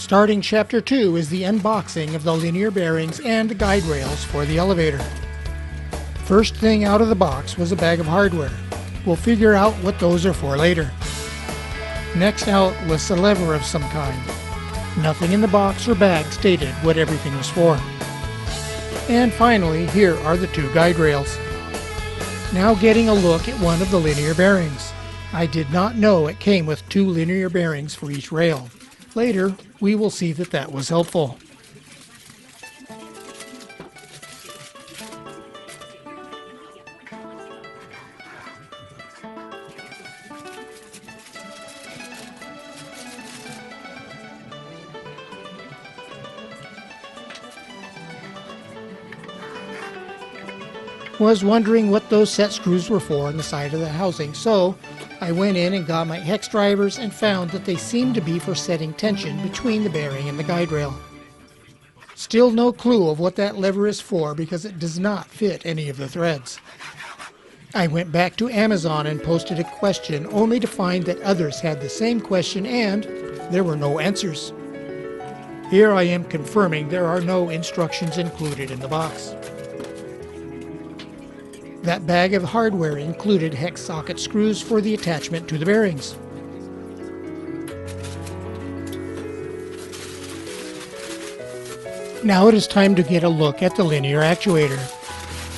Starting Chapter 2 is the unboxing of the linear bearings and guide rails for the elevator. First thing out of the box was a bag of hardware. We'll figure out what those are for later. Next out was a lever of some kind. Nothing in the box or bag stated what everything was for. And finally, here are the two guide rails. Now getting a look at one of the linear bearings. I did not know it came with two linear bearings for each rail. Later, we will see that that was helpful. Was wondering what those set screws were for on the side of the housing, so I went in and got my hex drivers and found that they seemed to be for setting tension between the bearing and the guide rail. Still no clue of what that lever is for because it does not fit any of the threads. I went back to Amazon and posted a question only to find that others had the same question and there were no answers. Here I am confirming there are no instructions included in the box. That bag of hardware included hex socket screws for the attachment to the bearings. Now it is time to get a look at the linear actuator.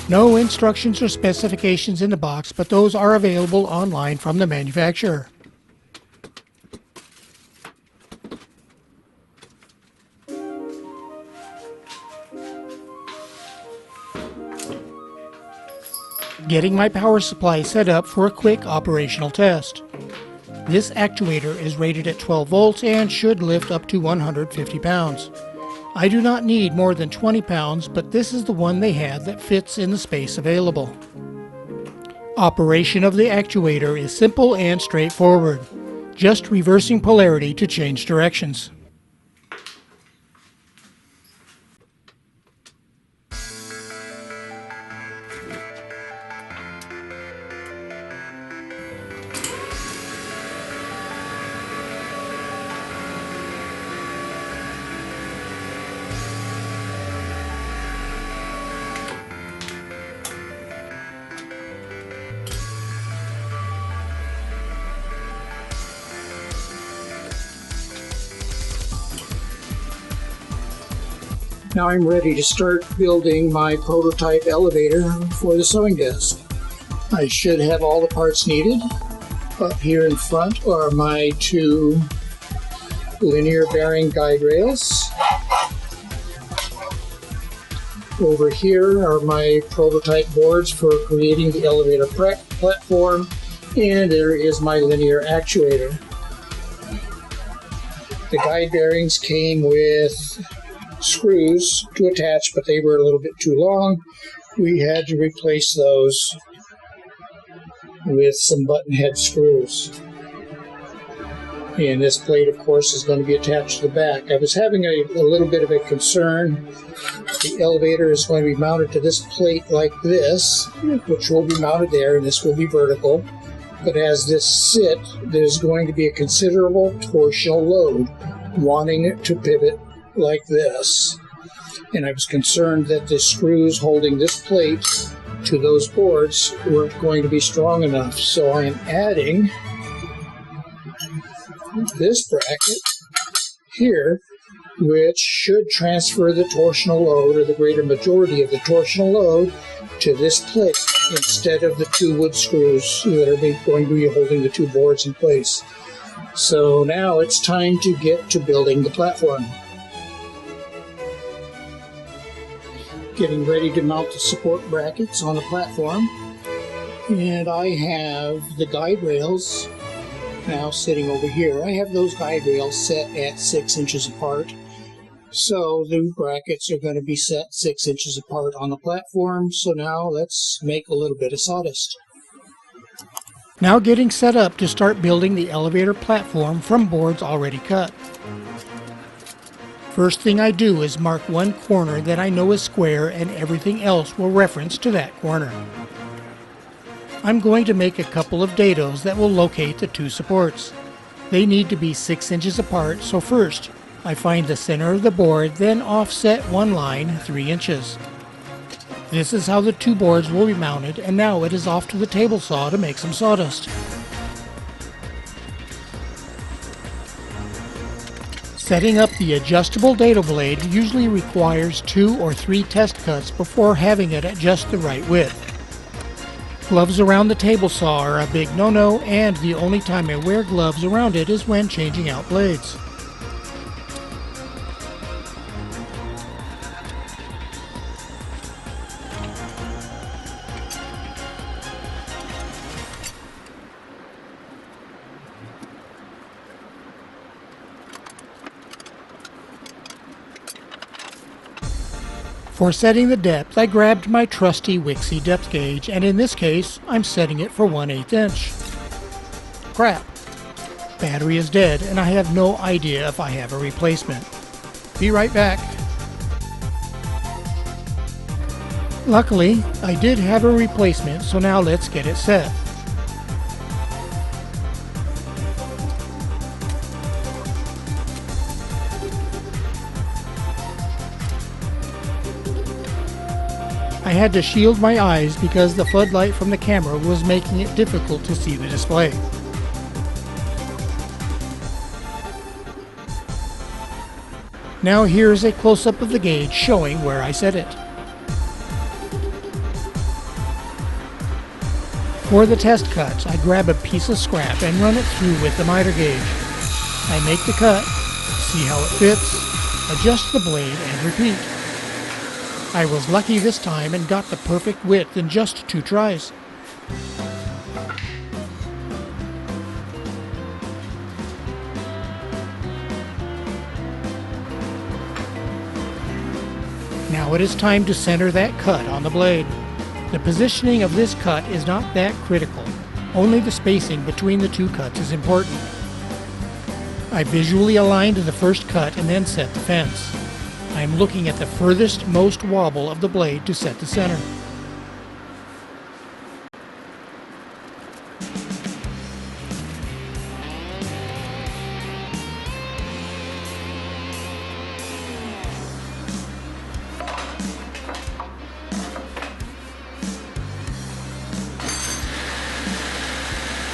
No instructions or specifications in the box, but those are available online from the manufacturer. Getting my power supply set up for a quick operational test. This actuator is rated at 12 volts and should lift up to 150 pounds. I do not need more than 20 pounds, but this is the one they had that fits in the space available. Operation of the actuator is simple and straightforward, just reversing polarity to change directions. Now I'm ready to start building my prototype elevator for the sewing desk. I should have all the parts needed. Up here in front are my two linear bearing guide rails. Over here are my prototype boards for creating the elevator platform, and there is my linear actuator. The guide bearings came with screws to attach, but they were a little bit too long. We had to replace those with some button head screws. And this plate, of course, is going to be attached to the back. I was having a little bit of a concern. The elevator is going to be mounted to this plate like this, which will be mounted there, and this will be vertical. But as this sits, there's going to be a considerable torsional load wanting it to pivot like this. And I was concerned that the screws holding this plate to those boards weren't going to be strong enough. So I am adding this bracket here, which should transfer the torsional load, or the greater majority of the torsional load, to this plate instead of the two wood screws that are going to be holding the two boards in place. So now it's time to get to building the platform. Getting ready to mount the support brackets on the platform, and I have the guide rails now sitting over here. I have those guide rails set at 6 inches apart, so the brackets are going to be set 6 inches apart on the platform. So now let's make a little bit of sawdust. Now getting set up to start building the elevator platform from boards already cut. First thing I do is mark one corner that I know is square, and everything else will reference to that corner. I'm going to make a couple of dados that will locate the two supports. They need to be 6 inches apart, so first I find the center of the board, then offset one line 3 inches. This is how the two boards will be mounted, and now it is off to the table saw to make some sawdust. Setting up the adjustable dado blade usually requires 2 or 3 test cuts before having it at just the right width. Gloves around the table saw are a big no-no, and the only time I wear gloves around it is when changing out blades. For setting the depth, I grabbed my trusty Wixie depth gauge, and in this case, I'm setting it for 1/8 inch. Crap. Battery is dead, and I have no idea if I have a replacement. Be right back. Luckily, I did have a replacement, so now let's get it set. I had to shield my eyes because the floodlight from the camera was making it difficult to see the display. Now here's a close-up of the gauge showing where I set it. For the test cuts, I grab a piece of scrap and run it through with the miter gauge. I make the cut, see how it fits, adjust the blade, and repeat. I was lucky this time and got the perfect width in just 2 tries. Now it is time to center that cut on the blade. The positioning of this cut is not that critical. Only the spacing between the 2 cuts is important. I visually aligned the first cut and then set the fence. I am looking at the furthest most wobble of the blade to set the center.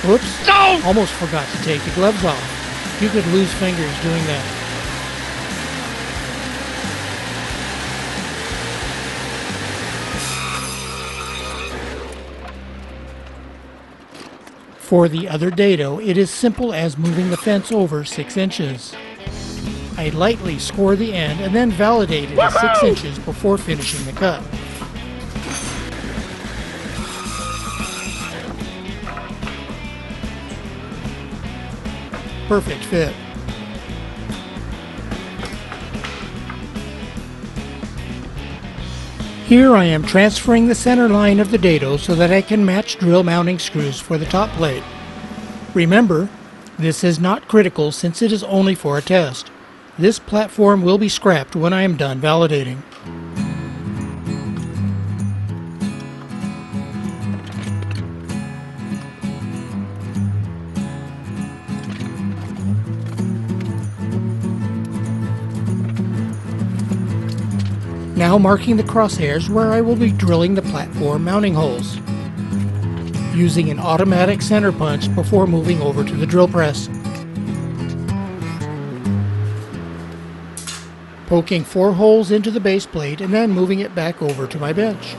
Whoops! No! Almost forgot to take the gloves off. You could lose fingers doing that. For the other dado, it is simple as moving the fence over 6 inches. I lightly score the end and then validate it at 6 inches before finishing the cut. Perfect fit. Here I am transferring the center line of the dado so that I can match drill mounting screws for the top plate. Remember, this is not critical since it is only for a test. This platform will be scrapped when I am done validating. Now marking the crosshairs where I will be drilling the platform mounting holes, using an automatic center punch before moving over to the drill press. Poking 4 holes into the base plate and then moving it back over to my bench.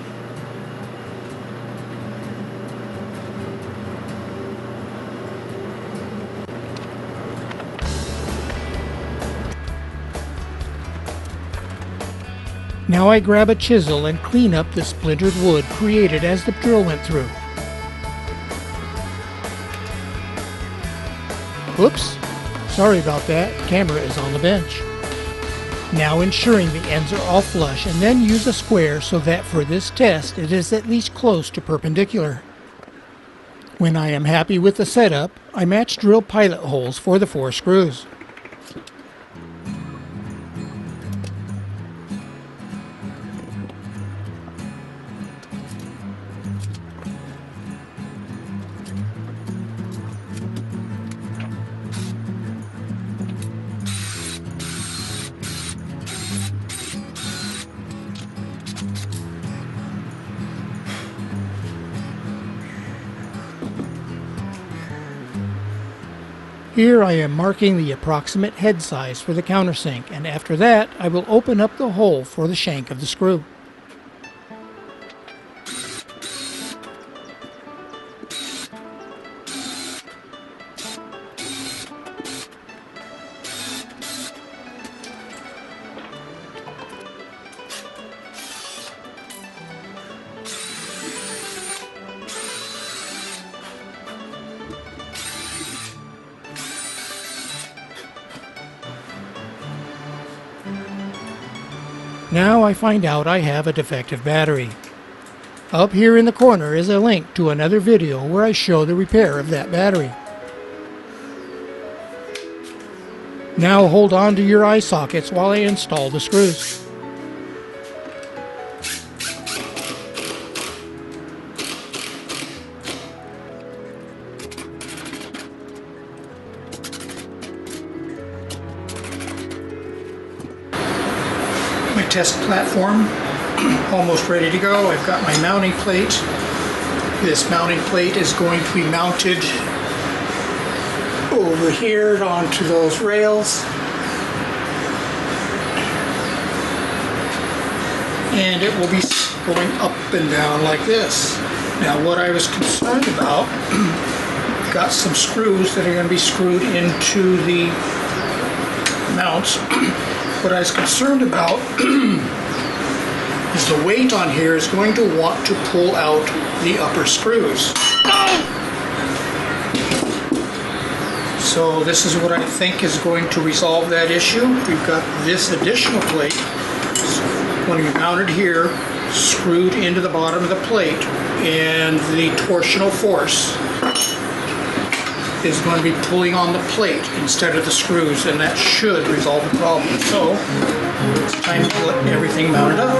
Now I grab a chisel and clean up the splintered wood created as the drill went through. Oops, sorry about that, camera is on the bench. Now ensuring the ends are all flush and then use a square so that for this test it is at least close to perpendicular. When I am happy with the setup, I match drill pilot holes for the 4 screws. Here I am marking the approximate head size for the countersink, and after that I will open up the hole for the shank of the screw. Now I find out I have a defective battery. Up here in the corner is a link to another video where I show the repair of that battery. Now hold on to your eye sockets while I install the screws. My test platform almost ready to go. I've got my mounting plate. This mounting plate is going to be mounted over here onto those rails, and it will be going up and down like this. Now what I was concerned about, got some screws that are going to be screwed into the mounts. What I was concerned about is the weight on here is going to want to pull out the upper screws. So this is what I think is going to resolve that issue. We've got this additional plate going to be mounted here, screwed into the bottom of the plate, and the torsional force is going to be pulling on the plate instead of the screws, and that should resolve the problem. So it's time to get everything mounted up.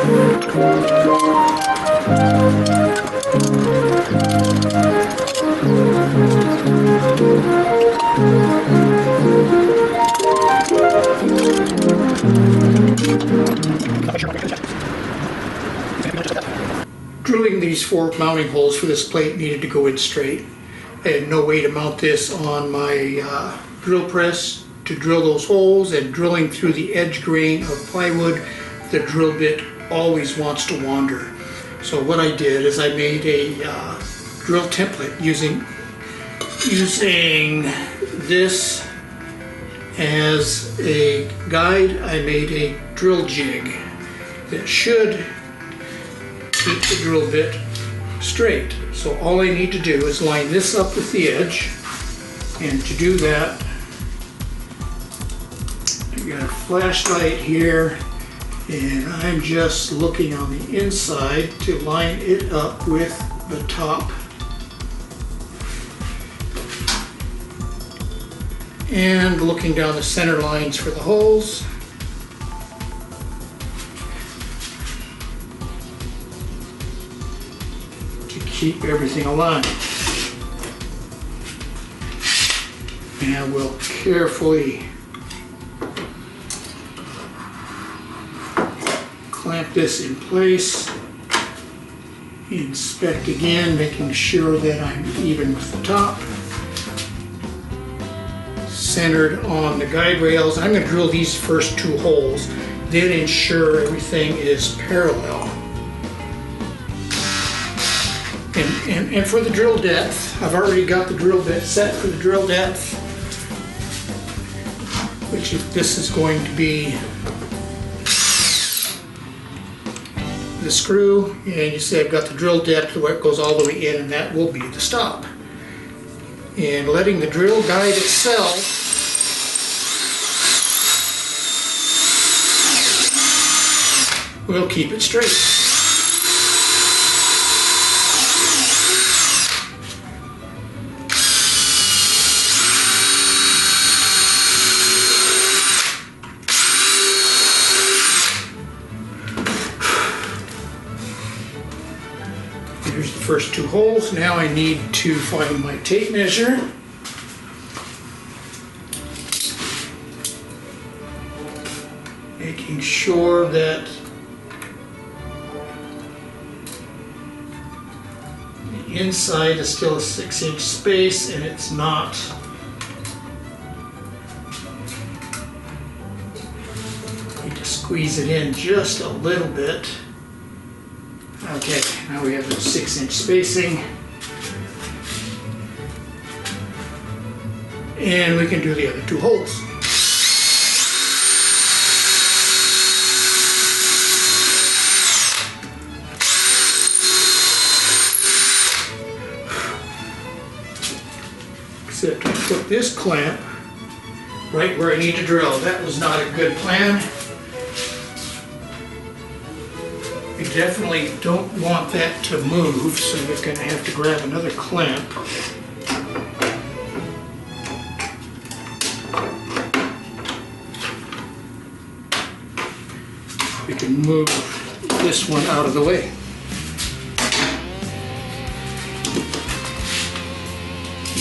Drilling these 4 mounting holes for this plate needed to go in straight. I had no way to mount this on my drill press to drill those holes, and drilling through the edge grain of plywood, the drill bit always wants to wander. So what I did is I made a drill template using this as a guide. I made a drill jig that should keep the drill bit straight. So all I need to do is line this up with the edge, and to do that I've got a flashlight here, and I'm just looking on the inside to line it up with the top, and looking down the center lines for the holes. Keep everything aligned. And we'll carefully clamp this in place. Inspect again, making sure that I'm even with the top. Centered on the guide rails. I'm going to drill these first 2 holes, then ensure everything is parallel. And for the drill depth, I've already got the drill bit set for the drill depth, which this is going to be the screw, and you see I've got the drill depth where it goes all the way in, and that will be the stop. And letting the drill guide itself will keep it straight. Here's the first 2 holes. Now I need to find my tape measure. Making sure that the inside is still a 6-inch space and it's not squeeze it in just a little bit. Okay, now we have the 6-inch spacing. And we can do the other 2 holes. Except I put this clamp right where I need to drill. That was not a good plan. We definitely don't want that to move, so we're going to have to grab another clamp. We can move this one out of the way.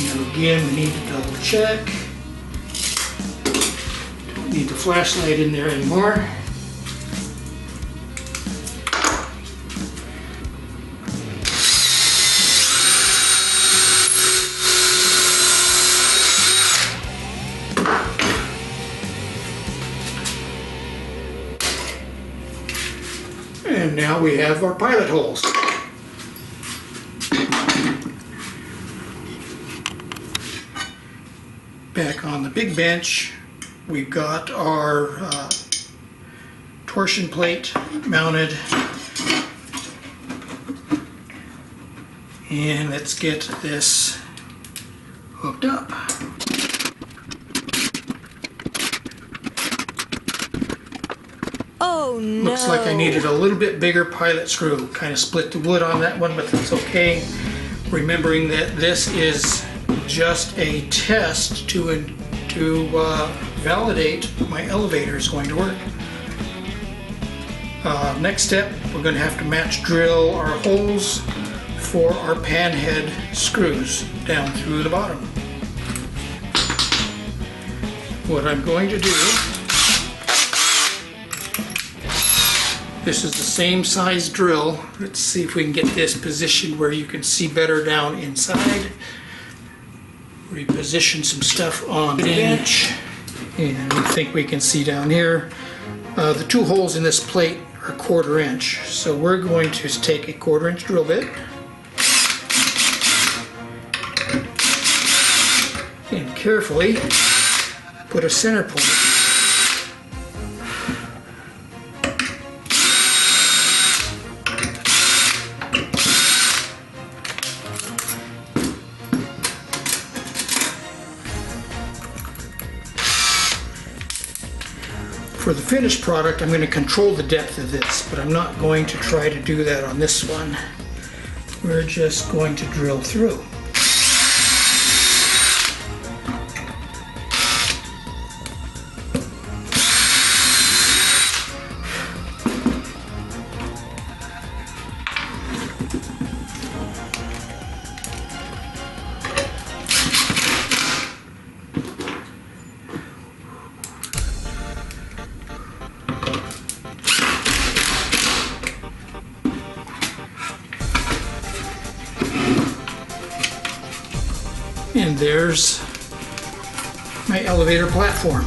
Now again, we need to double check. Don't need the flashlight in there anymore. And now we have our pilot holes. Back on the big bench, we've got our torsion plate mounted. And let's get this hooked up. Oh no. Looks like I needed a little bit bigger pilot screw. Kind of split the wood on that one, but that's okay. Remembering that this is just a test to validate my elevator is going to work. Next step, we're going to have to match drill our holes for our pan head screws down through the bottom. What I'm going to do, this is the same size drill. Let's see if we can get this positioned where you can see better down inside. Reposition some stuff on the bench. And I think we can see down here. The 2 holes in this plate are 1/4 inch. So we're going to take a 1/4 inch drill bit. And carefully put a center point. For the finished product, I'm going to control the depth of this, but I'm not going to try to do that on this one. We're just going to drill through. And there's my elevator platform.